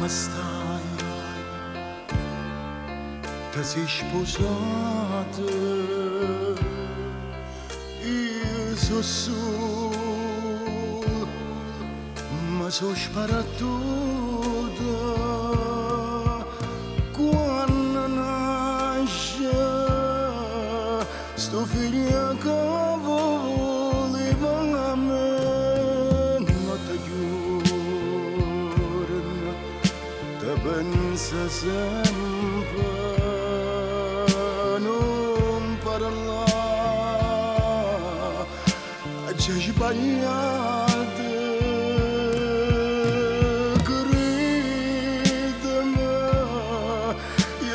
come stai? Ti sei sposata? Io so solo, ma so sparatuta. Quando nasce sto figlio che voleva a me, non ti giuro, ti pensa sempre, non parlare, c'è sbagliato.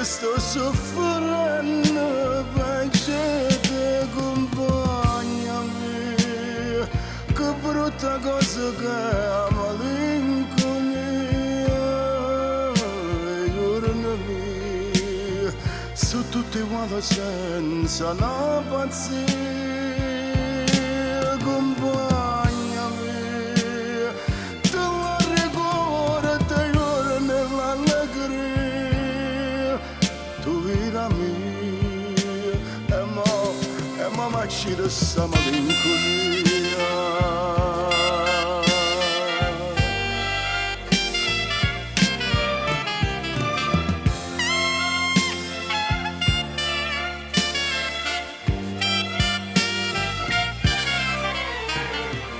Sto soffrendo perché te compagna mia, che brutta cosa che è malinconia. Giorno mio, sono tutti uguali senza una pazzia, compagna mia, te la ricordo, te giuro nell'allegria. Tu vita mia, e mamma ci resta malinconia.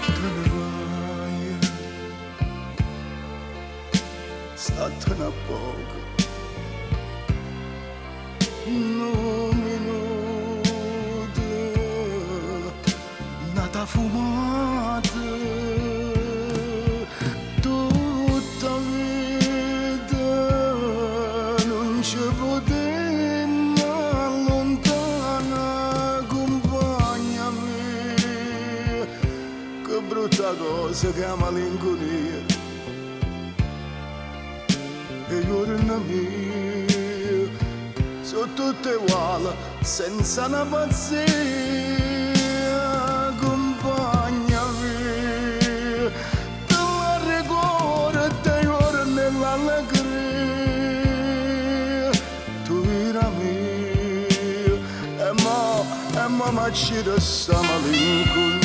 Te ne vai, statene a poco. No minuto, nata fumata, tutta vita non ci potremmo allontanare, compagna mia, che brutta cosa che è malinconia, e giorno mio. Sono tutte uguali, senza una pazzia, compagna mia. Te la ricordo, te giuro nell'allegria. Tu vita mia, e mamma ci resta malinconia.